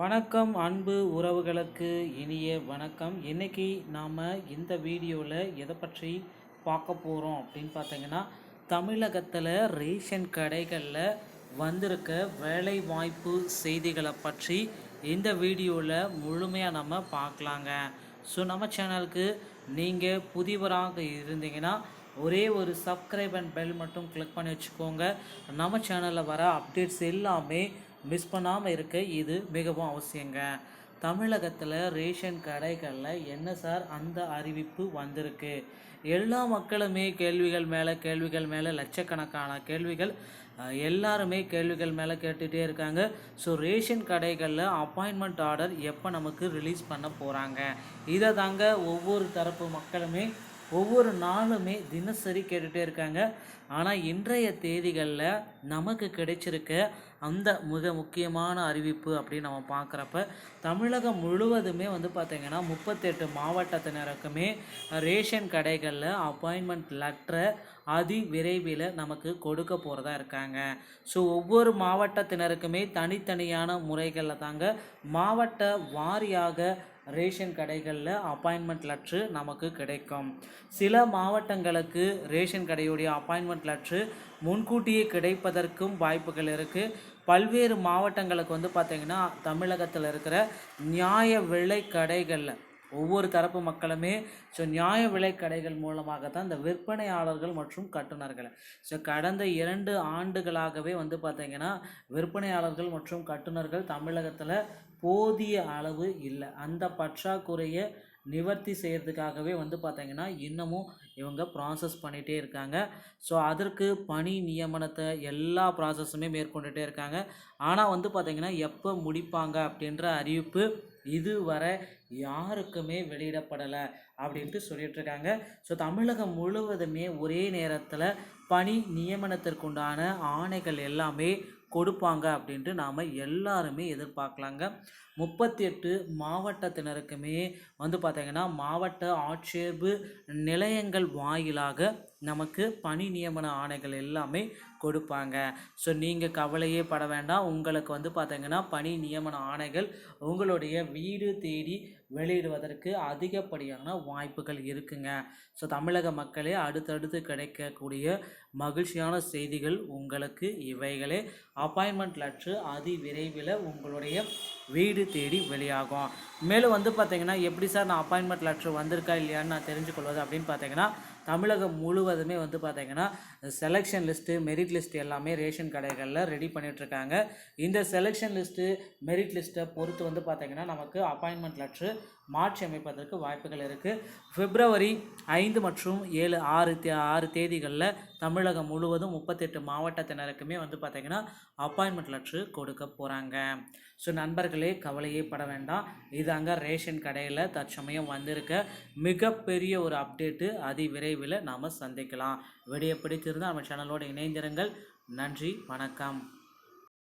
வணக்கம் அன்பு உறவுகளுக்கு இனிய வணக்கம். இன்றைக்கி நாம் இந்த வீடியோவில் எதை பற்றி பார்க்க போகிறோம் அப்படின்னு பார்த்தீங்கன்னா, தமிழகத்தில் ரேஷன் கடைகளில் வந்திருக்க வேலை வாய்ப்பு செய்திகளை பற்றி இந்த வீடியோவில் முழுமையாக நம்ம பார்க்கலாங்க. ஸோ நம்ம சேனலுக்கு நீங்கள் புதியவராக இருந்தீங்கன்னா ஒரே ஒரு சப்ஸ்கிரைப் அண்ட் பெல் மட்டும் கிளிக் பண்ணி வச்சுக்கோங்க. நம்ம சேனலில் வர அப்டேட்ஸ் எல்லாமே மிஸ் பண்ணாமல் இருக்க இது மிகவும் அவசியங்க. தமிழகத்தில் ரேஷன் கடைகளில் என்ன சார் அந்த அறிவிப்பு வந்திருக்கு? எல்லா மக்களுமே கேள்விகள் மேலே லட்சக்கணக்கான கேள்விகள் எல்லாருமே கேள்விகள் மேலே கேட்டுகிட்டே இருக்காங்க. ஸோ ரேஷன் கடைகளில் அப்பாயின்மெண்ட் ஆர்டர் எப்போ நமக்கு ரிலீஸ் பண்ண போகிறாங்க? இதை தாங்க ஒவ்வொரு தரப்பு மக்களுமே ஒவ்வொரு நாளுமே தினசரி கேட்டுகிட்டே இருக்காங்க. ஆனால் இன்றைய தேதிகளில் நமக்கு கிடைச்சிருக்க அந்த மிக முக்கியமான அறிவிப்பு அப்படின்னு நம்ம பார்க்குறப்ப, தமிழகம் முழுவதுமே பார்த்திங்கன்னா 38 மாவட்டத்தினருக்குமே ரேஷன் கடைகளில் அப்பாயின்மெண்ட் லெட்டரை விரைவில் நமக்கு கொடுக்க போகிறதா இருக்காங்க. ஸோ ஒவ்வொரு மாவட்டத்தினருக்குமே தனித்தனியான முறைகளில் தாங்க மாவட்ட வாரியாக ரேஷன் கடைகளில் அப்பாயின்மெண்ட் லெட்ரு நமக்கு கிடைக்கும். சில மாவட்டங்களுக்கு ரேஷன் கடையுடைய அப்பாயின்மெண்ட் லெட்ரு முன்கூட்டியே கிடைப்பதற்கும் வாய்ப்புகள் இருக்குது. பல்வேறு மாவட்டங்களுக்கு பார்த்திங்கன்னா தமிழகத்தில் இருக்கிற நியாய விலை கடைகளில் ஒவ்வொரு தரப்பு மக்களுமே நியாய விலை கடைகள் மூலமாக தான் இந்த விற்பனையாளர்கள் மற்றும் கட்டுநர்களை கடந்த 2 ஆண்டுகளாகவே பார்த்திங்கன்னா விற்பனையாளர்கள் மற்றும் கட்டுநர்கள் தமிழகத்தில் போதிய அளவு இல்லை. அந்த பற்றாக்குறையை நிவர்த்தி செய்கிறதுக்காகவே பார்த்திங்கன்னா இன்னமும் இவங்க ப்ராசஸ் பண்ணிகிட்டே இருக்காங்க. ஸோ அதற்கு பணி நியமனத்தை எல்லா ப்ராசஸுமே மேற்கொண்டுகிட்டே இருக்காங்க. ஆனால் பார்த்திங்கன்னா எப்போ முடிப்பாங்க அப்படின்ற அறிவிப்பு இதுவரை யாருக்குமே வெளியிடப்படலை அப்படின்ட்டு சொல்லிகிட்ருக்காங்க. ஸோ தமிழகம் முழுவதுமே ஒரே நேரத்தில் பணி நியமனத்திற்குண்டான ஆணைகள் எல்லாமே கொடுப்பாங்க அப்படின்ட்டு நாம் எல்லாருமே எதிர்பார்க்கலாங்க. 38 மாவட்டத்தினருக்குமே பார்த்திங்கன்னா மாவட்ட ஆட்சேர்ப்பு நிலையங்கள் வாயிலாக நமக்கு பணி நியமன ஆணைகள் எல்லாமே கொடுப்பாங்க. ஸோ நீங்கள் கவலையே பட வேண்டாம். உங்களுக்கு பார்த்திங்கன்னா பணி நியமன ஆணைகள் உங்களுடைய வீடு தேடி வெளியிடுவதற்கு அதிகப்படியான வாய்ப்புகள் இருக்குங்க. ஸோ தமிழக மக்களே அடுத்தடுத்து கிடைக்கக்கூடிய மகிழ்ச்சியான செய்திகள் உங்களுக்கு இவைகளே. அப்பாயின்மெண்ட் லெட்ரு விரைவில் உங்களுடைய வீடு தேடி வெளியாகும். மேலும் பார்த்திங்கன்னா எப்படி சார் நான் அப்பாயின்மெண்ட் லெட்ரு வந்திருக்கா இல்லையான்னு நான் தெரிஞ்சுக்கொள்வது அப்படின்னு பார்த்திங்கன்னா, தமிழகம் முழுவதுமே பார்த்திங்கன்னா செலெக்ஷன் லிஸ்ட்டு மெரிட் லிஸ்ட் எல்லாமே ரேஷன் கடைகளில் ரெடி பண்ணிகிட்ருக்காங்க. இந்த செலெக்ஷன் லிஸ்ட்டு மெரிட் லிஸ்ட்டை பொறுத்து பார்த்திங்கன்னா நமக்கு அப்பாயின்மெண்ட் லெட்ரு மாற்றி அமைப்பதற்கு வாய்ப்புகள் இருக்குது. பிப்ரவரி 5 மற்றும் 7, 6 தேதிகளில் தமிழகம் முழுவதும் 38 மாவட்டத்தினருக்குமே பார்த்திங்கன்னா அப்பாயின்மெண்ட் லெட்ரு கொடுக்க போகிறாங்க. ஸோ நண்பர்களே கவலையே பட வேண்டாம். இது அங்கே ரேஷன் கடையில் தற்சமயம் வந்திருக்க மிகப்பெரிய ஒரு அப்டேட்டு. விரைவில் நாம் சந்திக்கலாம். வீடியோ பிடித்திருந்தால் நம்ம சேனலோடு இணைந்திருங்கள். நன்றி, வணக்கம்.